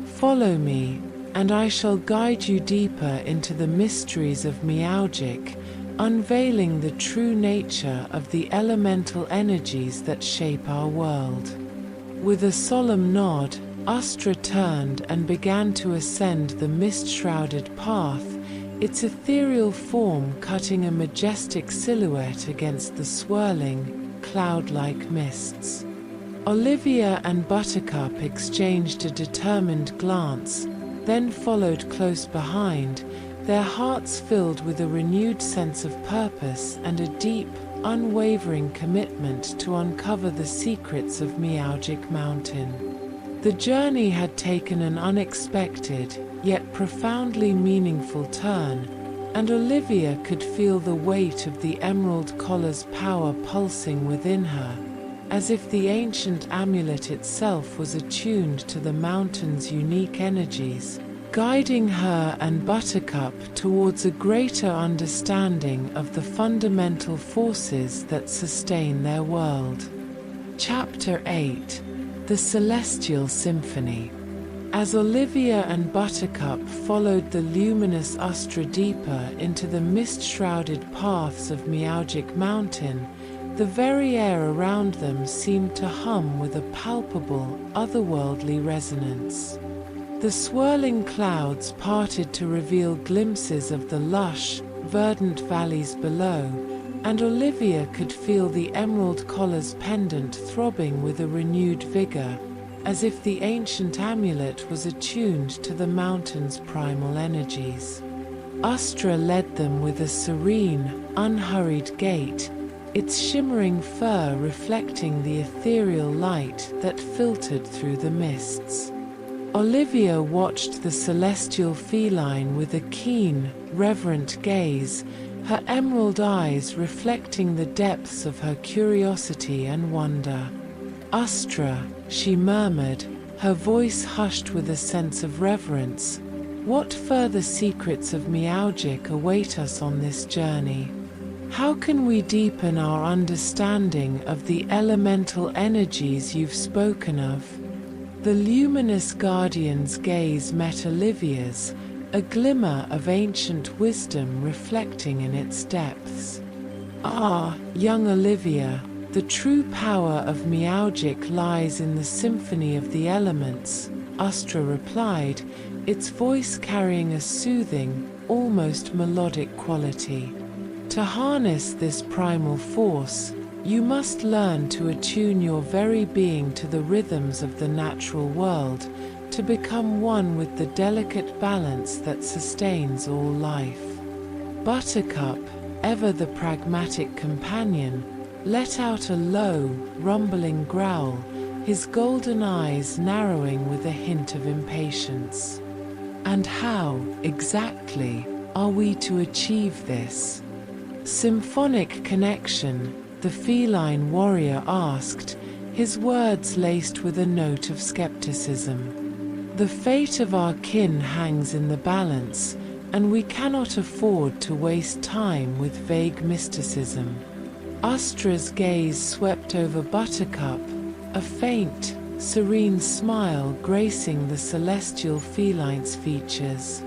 Speaker 1: "Follow me, and I shall guide you deeper into the mysteries of Meowgic, unveiling the true nature of the elemental energies that shape our world." With a solemn nod, Ustra turned and began to ascend the mist-shrouded path, its ethereal form cutting a majestic silhouette against the swirling, cloud-like mists. Olivia and Buttercup exchanged a determined glance, then followed close behind, their hearts filled with a renewed sense of purpose and a deep, unwavering commitment to uncover the secrets of Meowgic Mountain. The journey had taken an unexpected, yet profoundly meaningful turn, and Olivia could feel the weight of the Emerald Collar's power pulsing within her, as if the ancient amulet itself was attuned to the mountain's unique energies, guiding her and Buttercup towards a greater understanding of the fundamental forces that sustain their world. Chapter 8: The Celestial Symphony. As Olivia and Buttercup followed the luminous Ustra deeper into the mist-shrouded paths of Meowgic Mountain, the very air around them seemed to hum with a palpable, otherworldly resonance. The swirling clouds parted to reveal glimpses of the lush, verdant valleys below, and Olivia could feel the Emerald Collar's pendant throbbing with a renewed vigor, as if the ancient amulet was attuned to the mountain's primal energies. Astra led them with a serene, unhurried gait, its shimmering fur reflecting the ethereal light that filtered through the mists. Olivia watched the celestial feline with a keen, reverent gaze, her emerald eyes reflecting the depths of her curiosity and wonder. "Astra," she murmured, her voice hushed with a sense of reverence, "what further secrets of Meowgic await us on this journey? How can we deepen our understanding of the elemental energies you've spoken of?" The luminous guardian's gaze met Olivia's, a glimmer of ancient wisdom reflecting in its depths. "Ah, young Olivia, the true power of Meowgic lies in the symphony of the elements," Astra replied, its voice carrying a soothing, almost melodic quality. "To harness this primal force, you must learn to attune your very being to the rhythms of the natural world, to become one with the delicate balance that sustains all life." Buttercup, ever the pragmatic companion, let out a low, rumbling growl, his golden eyes narrowing with a hint of impatience. "And how, exactly, are we to achieve this?" "Symphonic connection," the feline warrior asked, his words laced with a note of skepticism. "The fate of our kin hangs in the balance, and we cannot afford to waste time with vague mysticism." Astra's gaze swept over Buttercup, a faint, serene smile gracing the celestial feline's features.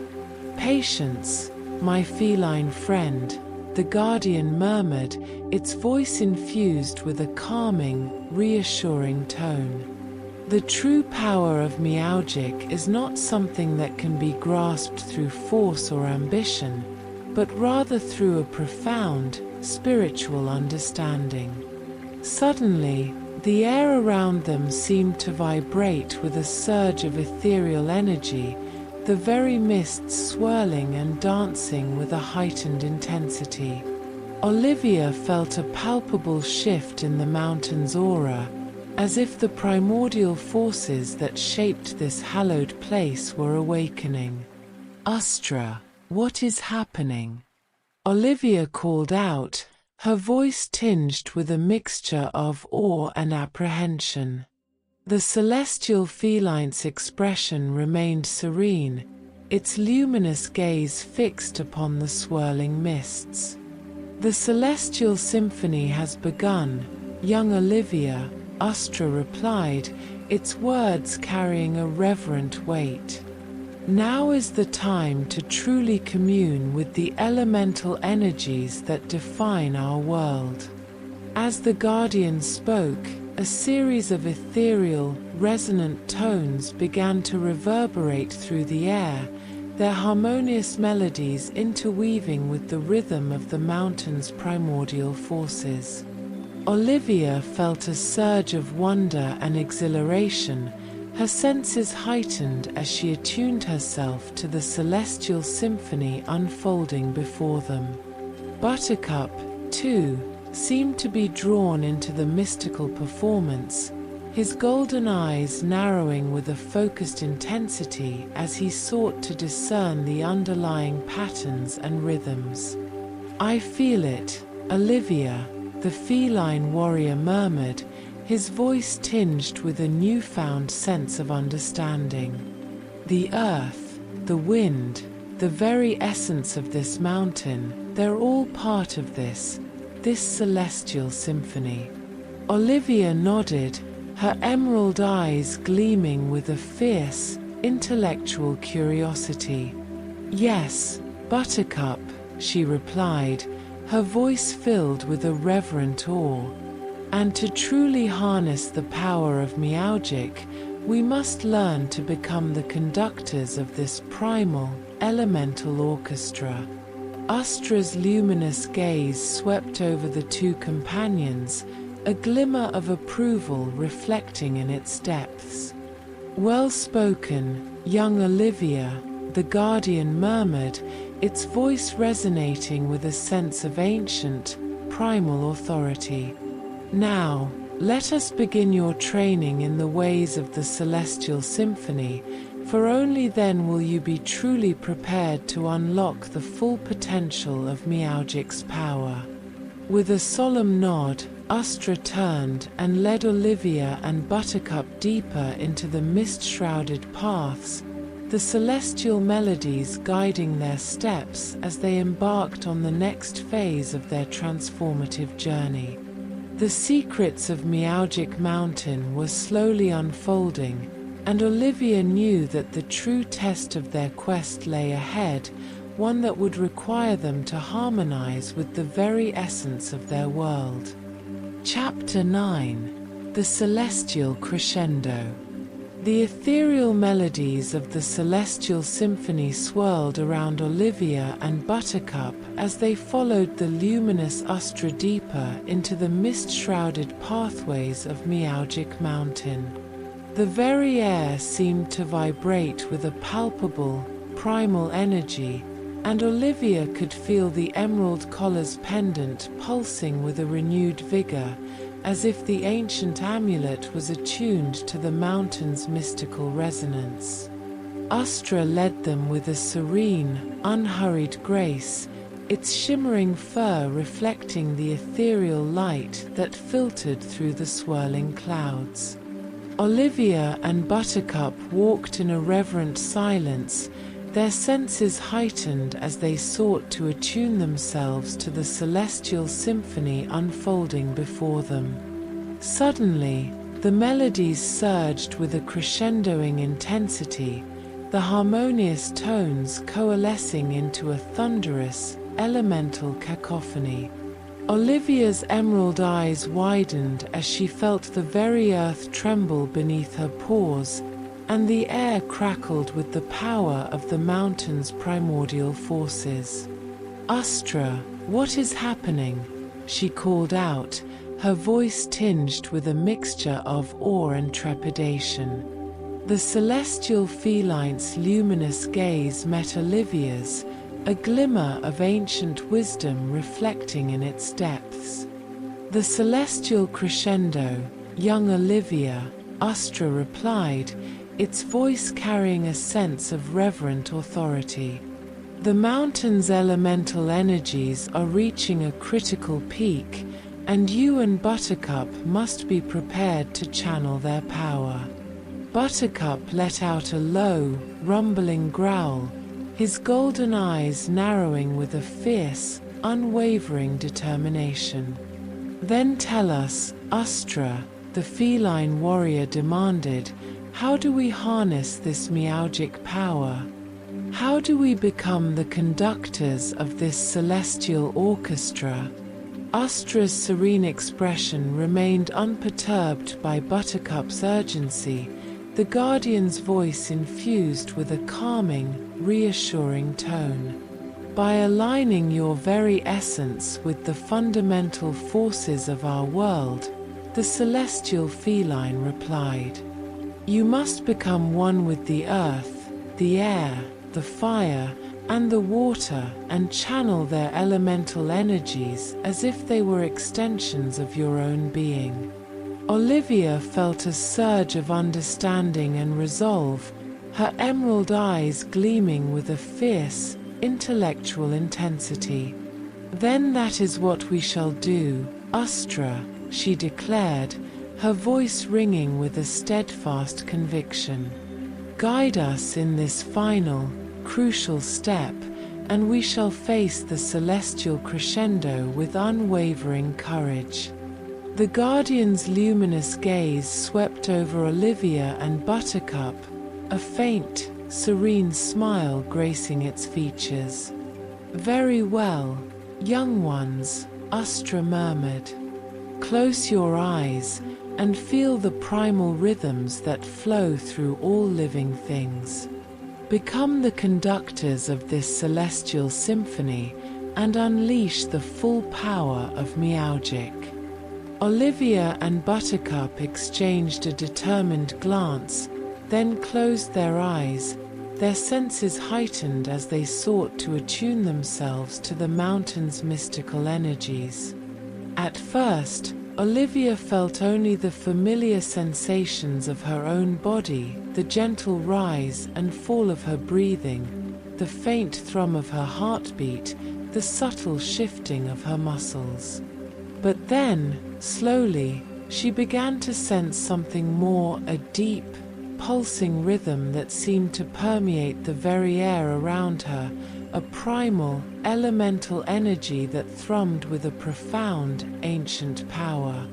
Speaker 1: "Patience, my feline friend," the guardian murmured, its voice infused with a calming, reassuring tone. "The true power of Meowgic is not something that can be grasped through force or ambition, but rather through a profound, spiritual understanding." Suddenly, the air around them seemed to vibrate with a surge of ethereal energy, the very mists swirling and dancing with a heightened intensity. Olivia felt a palpable shift in the mountain's aura, as if the primordial forces that shaped this hallowed place were awakening. "Astra, what is happening?" Olivia called out, her voice tinged with a mixture of awe and apprehension. The celestial feline's expression remained serene, its luminous gaze fixed upon the swirling mists. "The celestial symphony has begun, young Olivia," Astra replied, its words carrying a reverent weight. "Now is the time to truly commune with the elemental energies that define our world." As the guardian spoke, a series of ethereal, resonant tones began to reverberate through the air, their harmonious melodies interweaving with the rhythm of the mountain's primordial forces. Olivia felt a surge of wonder and exhilaration, her senses heightened as she attuned herself to the celestial symphony unfolding before them. Buttercup, too, seemed to be drawn into the mystical performance, his golden eyes narrowing with a focused intensity as he sought to discern the underlying patterns and rhythms. "I feel it, Olivia," the feline warrior murmured, his voice tinged with a newfound sense of understanding. "The earth, the wind, the very essence of this mountain, they're all part of this celestial symphony." Olivia nodded, her emerald eyes gleaming with a fierce, intellectual curiosity. "Yes, Buttercup," she replied, her voice filled with a reverent awe. "And to truly harness the power of Meowgic, we must learn to become the conductors of this primal, elemental orchestra." Astra's luminous gaze swept over the two companions, a glimmer of approval reflecting in its depths. "Well spoken, young Olivia," the guardian murmured, its voice resonating with a sense of ancient, primal authority. "Now, let us begin your training in the ways of the Celestial Symphony, for only then will you be truly prepared to unlock the full potential of Meowgic's power." With a solemn nod, Ustra turned and led Olivia and Buttercup deeper into the mist-shrouded paths, the celestial melodies guiding their steps as they embarked on the next phase of their transformative journey. The secrets of Meowgic Mountain were slowly unfolding, and Olivia knew that the true test of their quest lay ahead, one that would require them to harmonize with the very essence of their world. Chapter 9: The Celestial Crescendo. The ethereal melodies of the Celestial Symphony swirled around Olivia and Buttercup as they followed the luminous Ustra deeper into the mist-shrouded pathways of Meowgic Mountain. The very air seemed to vibrate with a palpable, primal energy, and Olivia could feel the emerald collar's pendant pulsing with a renewed vigor, as if the ancient amulet was attuned to the mountain's mystical resonance. Ustra led them with a serene, unhurried grace, its shimmering fur reflecting the ethereal light that filtered through the swirling clouds. Olivia and Buttercup walked in a reverent silence, their senses heightened as they sought to attune themselves to the celestial symphony unfolding before them. Suddenly, the melodies surged with a crescendoing intensity, the harmonious tones coalescing into a thunderous, elemental cacophony. Olivia's emerald eyes widened as she felt the very earth tremble beneath her paws, and the air crackled with the power of the mountain's primordial forces. "Ustra, what is happening?" she called out, her voice tinged with a mixture of awe and trepidation. The celestial feline's luminous gaze met Olivia's, a glimmer of ancient wisdom reflecting in its depths. "The celestial crescendo, young Olivia," Ustra replied, its voice carrying a sense of reverent authority. "The mountain's elemental energies are reaching a critical peak, and you and Buttercup must be prepared to channel their power." Buttercup let out a low, rumbling growl, his golden eyes narrowing with a fierce, unwavering determination. "Then tell us, Ustra," the feline warrior demanded, "how do we harness this Meowgic power? How do we become the conductors of this celestial orchestra?" Ustra's serene expression remained unperturbed by Buttercup's urgency, the guardian's voice infused with a calming, reassuring tone. "By aligning your very essence with the fundamental forces of our world," the celestial feline replied. "You must become one with the earth, the air, the fire, and the water, and channel their elemental energies as if they were extensions of your own being." Olivia felt a surge of understanding and resolve, her emerald eyes gleaming with a fierce, intellectual intensity. "Then that is what we shall do, Ustra," she declared, her voice ringing with a steadfast conviction. "Guide us in this final, crucial step, and we shall face the celestial crescendo with unwavering courage." The guardian's luminous gaze swept over Olivia and Buttercup, a faint, serene smile gracing its features. "Very well, young ones," Ustra murmured. "Close your eyes and feel the primal rhythms that flow through all living things. Become the conductors of this celestial symphony and unleash the full power of Meowgic." Olivia and Buttercup exchanged a determined glance, then closed their eyes, their senses heightened as they sought to attune themselves to the mountain's mystical energies. At first, Olivia felt only the familiar sensations of her own body, the gentle rise and fall of her breathing, the faint thrum of her heartbeat, the subtle shifting of her muscles. But then, slowly, she began to sense something more, a deep, pulsing rhythm that seemed to permeate the very air around her, a primal, elemental energy that thrummed with a profound, ancient power.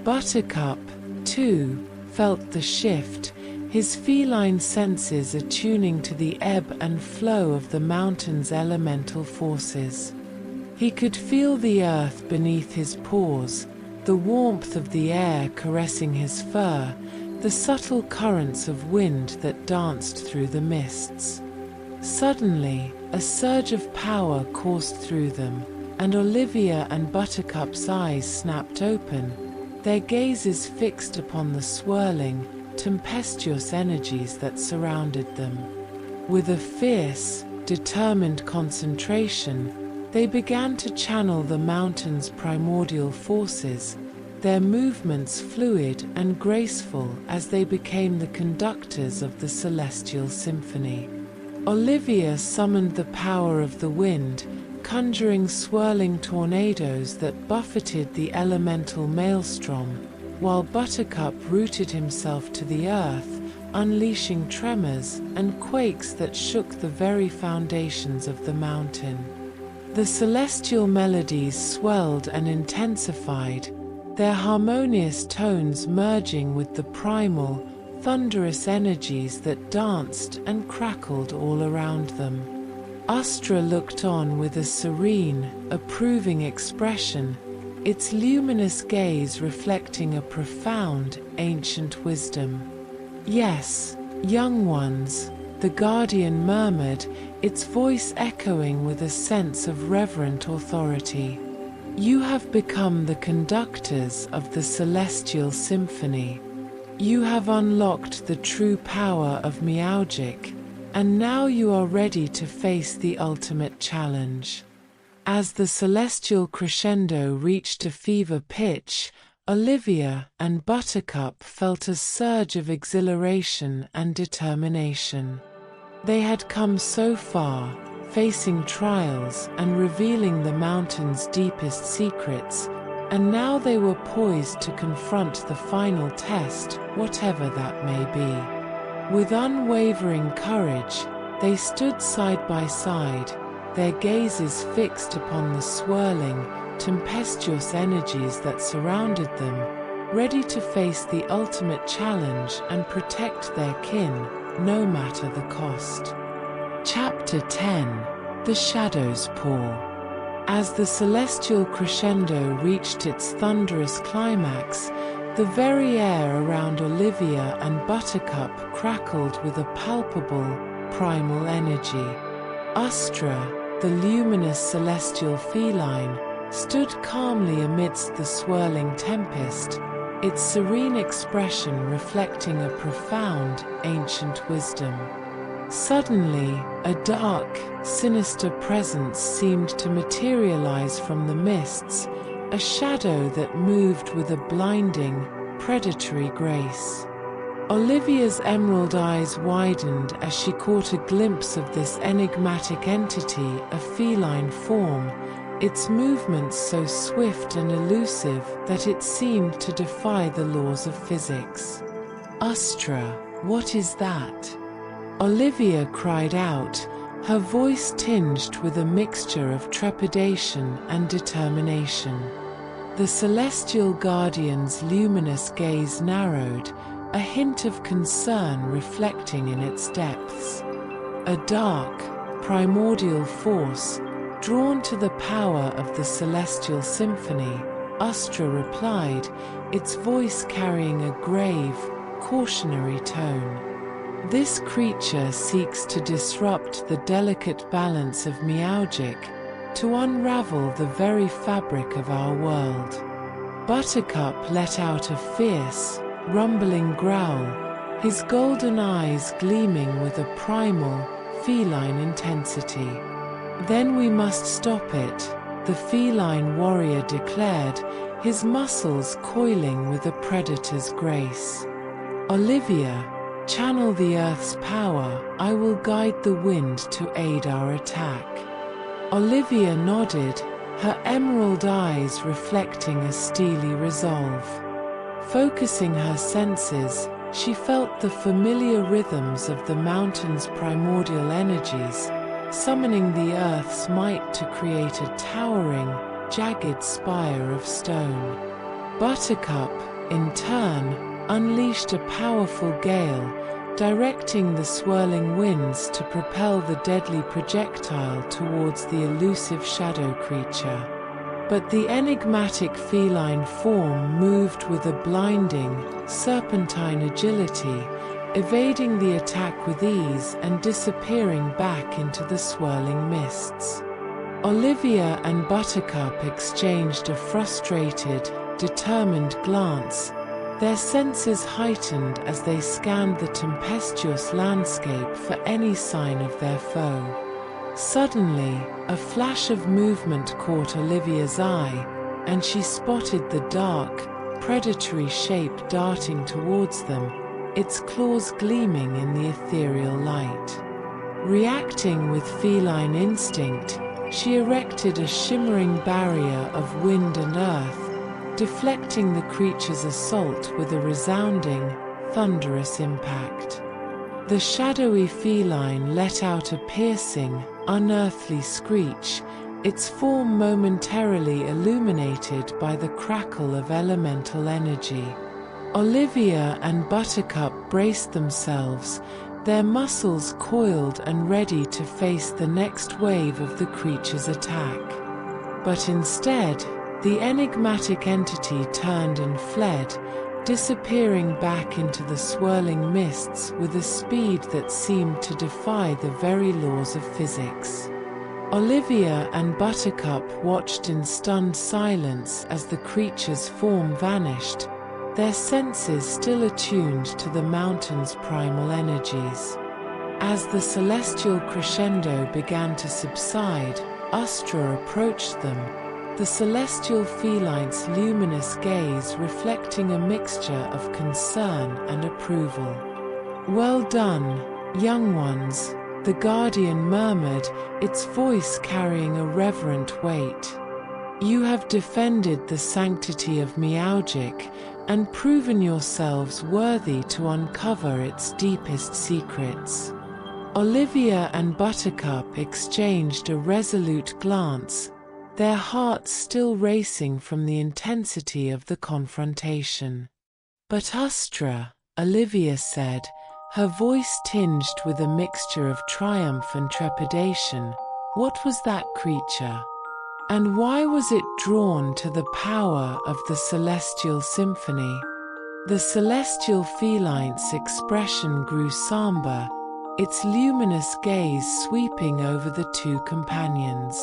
Speaker 1: Buttercup, too, felt the shift, his feline senses attuning to the ebb and flow of the mountain's elemental forces. He could feel the earth beneath his paws, the warmth of the air caressing his fur, the subtle currents of wind that danced through the mists. Suddenly, a surge of power coursed through them, and Olivia and Buttercup's eyes snapped open, their gazes fixed upon the swirling, tempestuous energies that surrounded them. With a fierce, determined concentration, they began to channel the mountain's primordial forces, their movements fluid and graceful as they became the conductors of the celestial symphony. Olivia summoned the power of the wind, conjuring swirling tornadoes that buffeted the elemental maelstrom, while Buttercup rooted himself to the earth, unleashing tremors and quakes that shook the very foundations of the mountain. The celestial melodies swelled and intensified, their harmonious tones merging with the primal, thunderous energies that danced and crackled all around them. Astra looked on with a serene, approving expression, its luminous gaze reflecting a profound, ancient wisdom. "Yes, young ones," the guardian murmured, its voice echoing with a sense of reverent authority. "You have become the conductors of the celestial symphony. You have unlocked the true power of Miaugic, and now you are ready to face the ultimate challenge." As the celestial crescendo reached a fever pitch, Olivia and Buttercup felt a surge of exhilaration and determination. They had come so far, facing trials and revealing the mountain's deepest secrets, and now they were poised to confront the final test, whatever that may be. With unwavering courage, they stood side by side, their gazes fixed upon the swirling, tempestuous energies that surrounded them, ready to face the ultimate challenge and protect their kin, no matter the cost. Chapter 10: The Shadow's Paw. As the celestial crescendo reached its thunderous climax, the very air around Olivia and Buttercup crackled with a palpable, primal energy. Astra, the luminous celestial feline, stood calmly amidst the swirling tempest, its serene expression reflecting a profound, ancient wisdom. Suddenly, a dark, sinister presence seemed to materialize from the mists, a shadow that moved with a blinding, predatory grace. Olivia's emerald eyes widened as she caught a glimpse of this enigmatic entity, a feline form, its movements so swift and elusive that it seemed to defy the laws of physics. "Astra, what is that?" Olivia cried out, her voice tinged with a mixture of trepidation and determination. The celestial guardian's luminous gaze narrowed, a hint of concern reflecting in its depths. A dark, primordial force, drawn to the power of the celestial symphony, Astra replied, its voice carrying a grave, cautionary tone. "This creature seeks to disrupt the delicate balance of Miaugic, to unravel the very fabric of our world." Buttercup let out a fierce, rumbling growl, his golden eyes gleaming with a primal, feline intensity. "Then we must stop it," the feline warrior declared, his muscles coiling with a predator's grace. "Olivia, channel the earth's power. I will guide the wind to aid our attack." Olivia nodded, her emerald eyes reflecting a steely resolve. Focusing her senses, she felt the familiar rhythms of the mountain's primordial energies, summoning the earth's might to create a towering, jagged spire of stone. Buttercup, in turn, unleashed a powerful gale, directing the swirling winds to propel the deadly projectile towards the elusive shadow creature. But the enigmatic feline form moved with a blinding, serpentine agility, evading the attack with ease and disappearing back into the swirling mists. Olivia and Buttercup exchanged a frustrated, determined glance, their senses heightened as they scanned the tempestuous landscape for any sign of their foe. Suddenly, a flash of movement caught Olivia's eye, and she spotted the dark, predatory shape darting towards them, its claws gleaming in the ethereal light. Reacting with feline instinct, she erected a shimmering barrier of wind and earth, deflecting the creature's assault with a resounding, thunderous impact. The shadowy feline let out a piercing, unearthly screech, its form momentarily illuminated by the crackle of elemental energy. Olivia and Buttercup braced themselves, their muscles coiled and ready to face the next wave of the creature's attack. But instead, the enigmatic entity turned and fled, disappearing back into the swirling mists with a speed that seemed to defy the very laws of physics. Olivia and Buttercup watched in stunned silence as the creature's form vanished, their senses still attuned to the mountain's primal energies. As the celestial crescendo began to subside, Astra approached them, the celestial feline's luminous gaze reflecting a mixture of concern and approval. "Well done, young ones," the guardian murmured, its voice carrying a reverent weight. "You have defended the sanctity of Meowgic and proven yourselves worthy to uncover its deepest secrets." Olivia and Buttercup exchanged a resolute glance, their hearts still racing from the intensity of the confrontation. "But Astra," Olivia said, her voice tinged with a mixture of triumph and trepidation, "what was that creature? And why was it drawn to the power of the celestial symphony?" The celestial feline's expression grew somber, its luminous gaze sweeping over the two companions.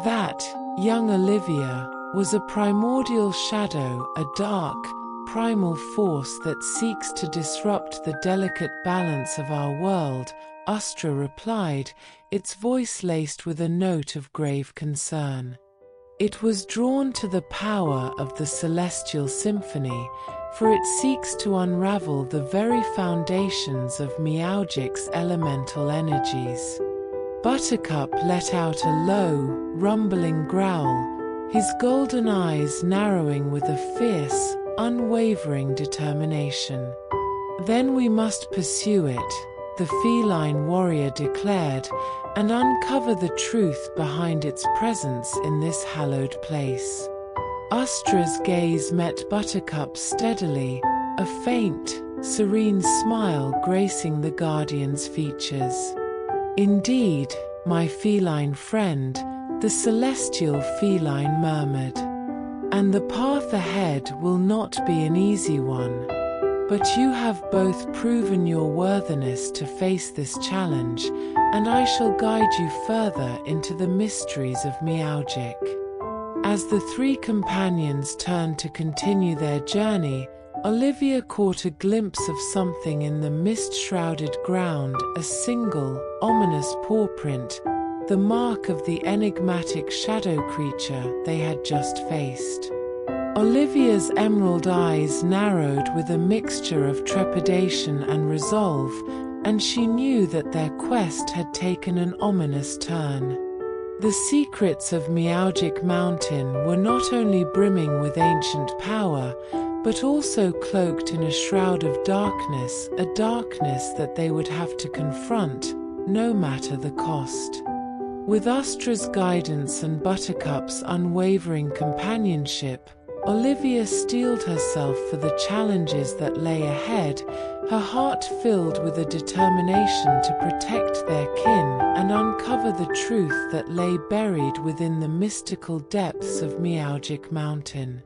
Speaker 1: "That, young Olivia, was a primordial shadow, a dark, primal force that seeks to disrupt the delicate balance of our world," Astra replied, its voice laced with a note of grave concern. "It was drawn to the power of the celestial symphony, for it seeks to unravel the very foundations of Meowgic's elemental energies." Buttercup let out a low, rumbling growl, his golden eyes narrowing with a fierce, unwavering determination. "Then we must pursue it," the feline warrior declared, "and uncover the truth behind its presence in this hallowed place." Astra's gaze met Buttercup's steadily, a faint, serene smile gracing the guardian's features. "Indeed, my feline friend," the celestial feline murmured. "And the path ahead will not be an easy one. But you have both proven your worthiness to face this challenge, and I shall guide you further into the mysteries of Meowgic." As the three companions turned to continue their journey, Olivia caught a glimpse of something in the mist-shrouded ground, a single, ominous paw print, the mark of the enigmatic shadow creature they had just faced. Olivia's emerald eyes narrowed with a mixture of trepidation and resolve, and she knew that their quest had taken an ominous turn. The secrets of Meowgic Mountain were not only brimming with ancient power, but also cloaked in a shroud of darkness, a darkness that they would have to confront, no matter the cost. With Astra's guidance and Buttercup's unwavering companionship, Olivia steeled herself for the challenges that lay ahead, her heart filled with a determination to protect their kin and uncover the truth that lay buried within the mystical depths of Meowgic Mountain.